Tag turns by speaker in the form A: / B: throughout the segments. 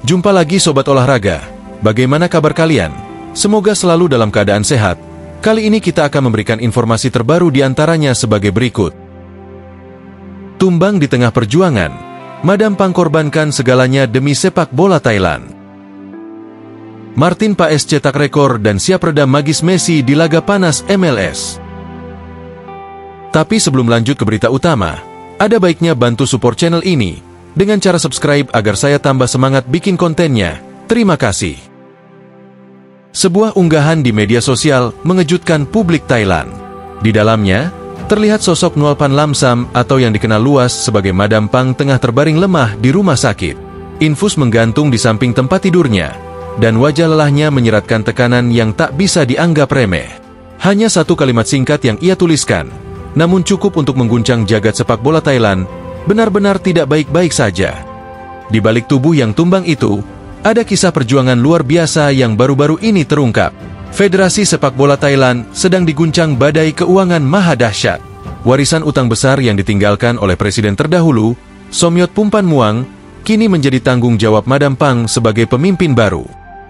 A: Jumpa lagi Sobat Olahraga. Bagaimana kabar kalian? Semoga selalu dalam keadaan sehat. Kali ini kita akan memberikan informasi terbaru di antaranya sebagai berikut. Tumbang di tengah perjuangan, Madam Pang korbankan segalanya demi sepak bola Thailand. Martin Paes cetak rekor dan siap redam magis Messi di laga panas MLS. Tapi sebelum lanjut ke berita utama, ada baiknya bantu support channel ini dengan cara subscribe agar saya tambah semangat bikin kontennya. Terima kasih. Sebuah unggahan di media sosial mengejutkan publik Thailand. Di dalamnya, terlihat sosok Nualpan Lamsam atau yang dikenal luas sebagai Madam Pang tengah terbaring lemah di rumah sakit. Infus menggantung di samping tempat tidurnya, dan wajah lelahnya menyeratkan tekanan yang tak bisa dianggap remeh. Hanya satu kalimat singkat yang ia tuliskan, namun cukup untuk mengguncang jagat sepak bola Thailand, benar-benar tidak baik-baik saja. Di balik tubuh yang tumbang itu, ada kisah perjuangan luar biasa yang baru-baru ini terungkap. Federasi Sepak Bola Thailand sedang diguncang badai keuangan maha dahsyat. Warisan utang besar yang ditinggalkan oleh presiden terdahulu, Somyot Phumpanmuang, kini menjadi tanggung jawab Madam Pang sebagai pemimpin baru.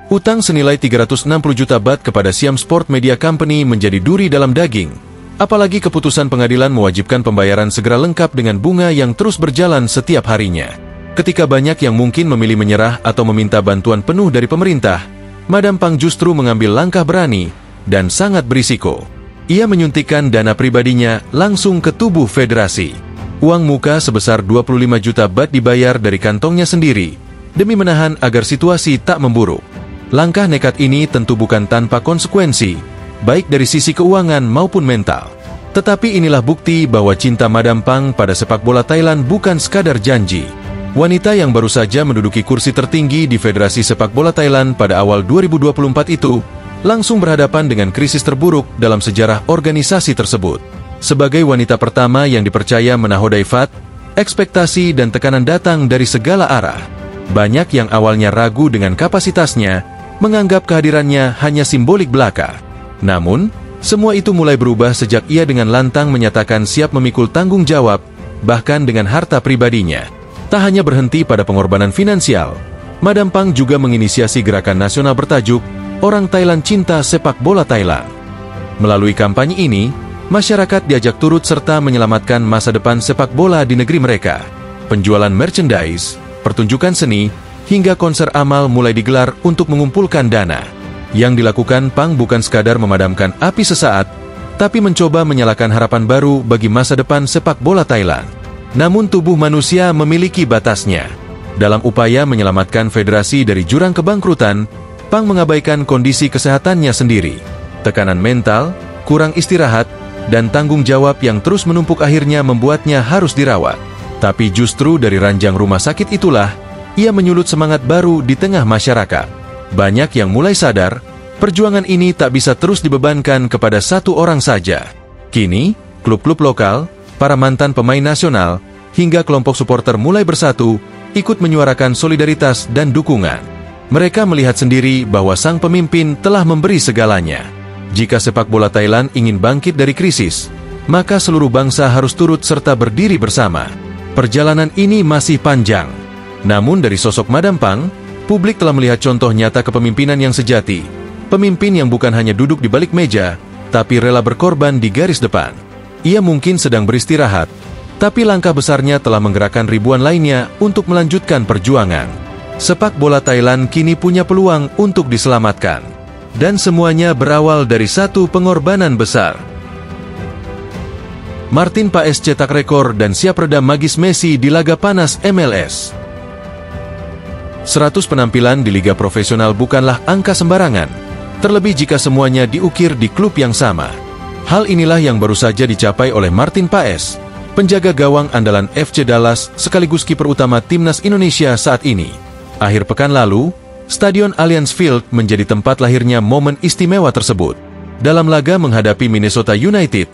A: Utang senilai 360 juta baht kepada Siam Sport Media Company menjadi duri dalam daging. Apalagi keputusan pengadilan mewajibkan pembayaran segera lengkap dengan bunga yang terus berjalan setiap harinya. Ketika banyak yang mungkin memilih menyerah atau meminta bantuan penuh dari pemerintah, Madam Pang justru mengambil langkah berani dan sangat berisiko. Ia menyuntikkan dana pribadinya langsung ke tubuh federasi. Uang muka sebesar 25 juta baht dibayar dari kantongnya sendiri, demi menahan agar situasi tak memburuk. Langkah nekat ini tentu bukan tanpa konsekuensi, baik dari sisi keuangan maupun mental. Tetapi inilah bukti bahwa cinta Madam Pang pada sepak bola Thailand bukan sekadar janji. Wanita yang baru saja menduduki kursi tertinggi di Federasi Sepak Bola Thailand pada awal 2024 itu, langsung berhadapan dengan krisis terburuk dalam sejarah organisasi tersebut. Sebagai wanita pertama yang dipercaya menahodai FAT, ekspektasi dan tekanan datang dari segala arah. Banyak yang awalnya ragu dengan kapasitasnya, menganggap kehadirannya hanya simbolik belaka. Namun, semua itu mulai berubah sejak ia dengan lantang menyatakan siap memikul tanggung jawab, bahkan dengan harta pribadinya. Tak hanya berhenti pada pengorbanan finansial, Madam Pang juga menginisiasi gerakan nasional bertajuk Orang Thailand Cinta Sepak Bola Thailand. Melalui kampanye ini, masyarakat diajak turut serta menyelamatkan masa depan sepak bola di negeri mereka. Penjualan merchandise, pertunjukan seni, hingga konser amal mulai digelar untuk mengumpulkan dana. Yang dilakukan Pang bukan sekadar memadamkan api sesaat, tapi mencoba menyalakan harapan baru bagi masa depan sepak bola Thailand. Namun tubuh manusia memiliki batasnya. Dalam upaya menyelamatkan federasi dari jurang kebangkrutan, Pang mengabaikan kondisi kesehatannya sendiri. Tekanan mental, kurang istirahat, dan tanggung jawab yang terus menumpuk akhirnya membuatnya harus dirawat. Tapi justru dari ranjang rumah sakit itulah, ia menyulut semangat baru di tengah masyarakat. Banyak yang mulai sadar, perjuangan ini tak bisa terus dibebankan kepada satu orang saja. Kini, klub-klub lokal, para mantan pemain nasional, hingga kelompok supporter mulai bersatu, ikut menyuarakan solidaritas dan dukungan. Mereka melihat sendiri bahwa sang pemimpin telah memberi segalanya. Jika sepak bola Thailand ingin bangkit dari krisis, maka seluruh bangsa harus turut serta berdiri bersama. Perjalanan ini masih panjang. Namun dari sosok Madam Pang, publik telah melihat contoh nyata kepemimpinan yang sejati. Pemimpin yang bukan hanya duduk di balik meja, tapi rela berkorban di garis depan. Ia mungkin sedang beristirahat, tapi langkah besarnya telah menggerakkan ribuan lainnya untuk melanjutkan perjuangan. Sepak bola Thailand kini punya peluang untuk diselamatkan. Dan semuanya berawal dari satu pengorbanan besar. Martin Paes cetak rekor dan siap redam magis Messi di laga panas MLS. 100 penampilan di liga profesional bukanlah angka sembarangan, terlebih jika semuanya diukir di klub yang sama. Hal inilah yang baru saja dicapai oleh Martin Paes, penjaga gawang andalan FC Dallas sekaligus kiper utama timnas Indonesia saat ini. Akhir pekan lalu, Stadion Allianz Field menjadi tempat lahirnya momen istimewa tersebut. Dalam laga menghadapi Minnesota United,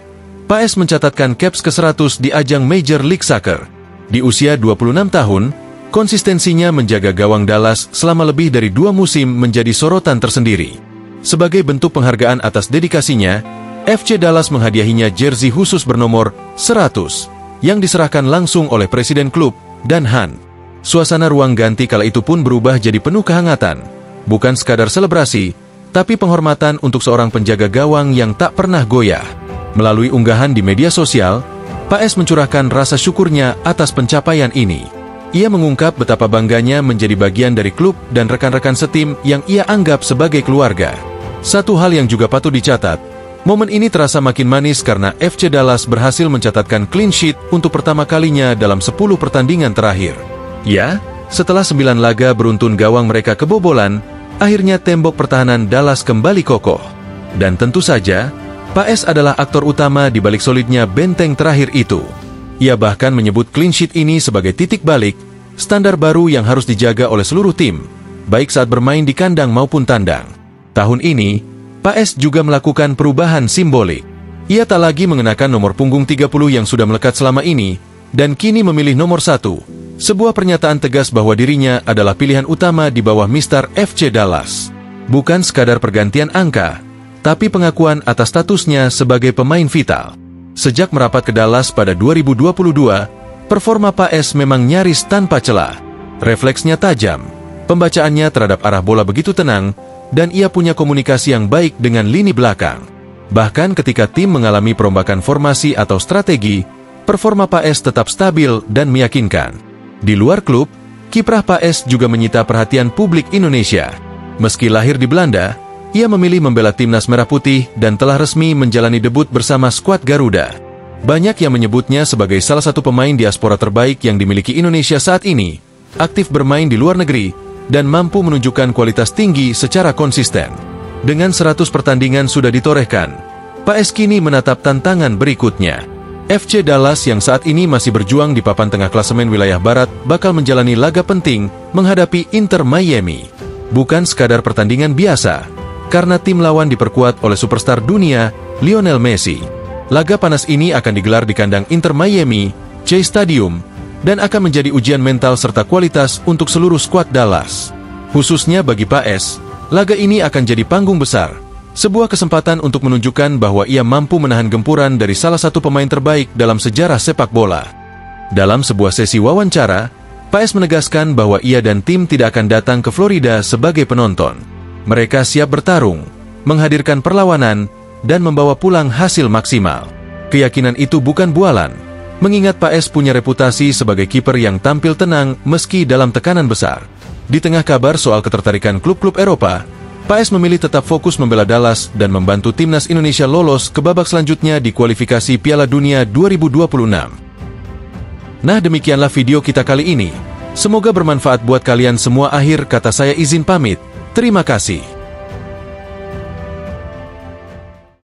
A: Paes mencatatkan caps ke-100 di ajang Major League Soccer. Di usia 26 tahun, konsistensinya menjaga gawang Dallas selama lebih dari 2 musim menjadi sorotan tersendiri. Sebagai bentuk penghargaan atas dedikasinya, FC Dallas menghadiahinya jersey khusus bernomor 100, yang diserahkan langsung oleh Presiden klub, Dan Han. Suasana ruang ganti kala itu pun berubah jadi penuh kehangatan. Bukan sekadar selebrasi, tapi penghormatan untuk seorang penjaga gawang yang tak pernah goyah. Melalui unggahan di media sosial, Pak S mencurahkan rasa syukurnya atas pencapaian ini. Ia mengungkap betapa bangganya menjadi bagian dari klub dan rekan-rekan setim yang ia anggap sebagai keluarga. Satu hal yang juga patut dicatat, momen ini terasa makin manis karena FC Dallas berhasil mencatatkan clean sheet untuk pertama kalinya dalam 10 pertandingan terakhir. Ya, setelah 9 laga beruntun gawang mereka kebobolan, akhirnya tembok pertahanan Dallas kembali kokoh. Dan tentu saja, Pak S adalah aktor utama di balik solidnya benteng terakhir itu. Ia bahkan menyebut clean sheet ini sebagai titik balik, standar baru yang harus dijaga oleh seluruh tim, baik saat bermain di kandang maupun tandang. Tahun ini, Pak S juga melakukan perubahan simbolik. Ia tak lagi mengenakan nomor punggung 30 yang sudah melekat selama ini, dan kini memilih nomor 1. Sebuah pernyataan tegas bahwa dirinya adalah pilihan utama di bawah Mister FC Dallas. Bukan sekadar pergantian angka, tapi pengakuan atas statusnya sebagai pemain vital. Sejak merapat ke Dallas pada 2022, performa Pak S memang nyaris tanpa celah. Refleksnya tajam, pembacaannya terhadap arah bola begitu tenang, dan ia punya komunikasi yang baik dengan lini belakang. Bahkan ketika tim mengalami perombakan formasi atau strategi, performa Pak S tetap stabil dan meyakinkan. Di luar klub, kiprah Pak S juga menyita perhatian publik Indonesia. Meski lahir di Belanda, ia memilih membela timnas merah putih dan telah resmi menjalani debut bersama skuad Garuda. Banyak yang menyebutnya sebagai salah satu pemain diaspora terbaik yang dimiliki Indonesia saat ini, aktif bermain di luar negeri, dan mampu menunjukkan kualitas tinggi secara konsisten. Dengan 100 pertandingan sudah ditorehkan, Pak S kini menatap tantangan berikutnya. FC Dallas yang saat ini masih berjuang di papan tengah klasemen wilayah barat bakal menjalani laga penting menghadapi Inter Miami. Bukan sekadar pertandingan biasa, karena tim lawan diperkuat oleh superstar dunia, Lionel Messi. Laga panas ini akan digelar di kandang Inter Miami, Chase Stadium, dan akan menjadi ujian mental serta kualitas untuk seluruh skuad Dallas. Khususnya bagi Pak S, laga ini akan jadi panggung besar. Sebuah kesempatan untuk menunjukkan bahwa ia mampu menahan gempuran dari salah satu pemain terbaik dalam sejarah sepak bola. Dalam sebuah sesi wawancara, Pak S menegaskan bahwa ia dan tim tidak akan datang ke Florida sebagai penonton. Mereka siap bertarung, menghadirkan perlawanan, dan membawa pulang hasil maksimal. Keyakinan itu bukan bualan, mengingat Pak S punya reputasi sebagai kiper yang tampil tenang meski dalam tekanan besar. Di tengah kabar soal ketertarikan klub-klub Eropa, Pak S memilih tetap fokus membela Dallas dan membantu timnas Indonesia lolos ke babak selanjutnya di kualifikasi Piala Dunia 2026. Nah, demikianlah video kita kali ini. Semoga bermanfaat buat kalian semua. Akhir kata saya izin pamit. Terima kasih.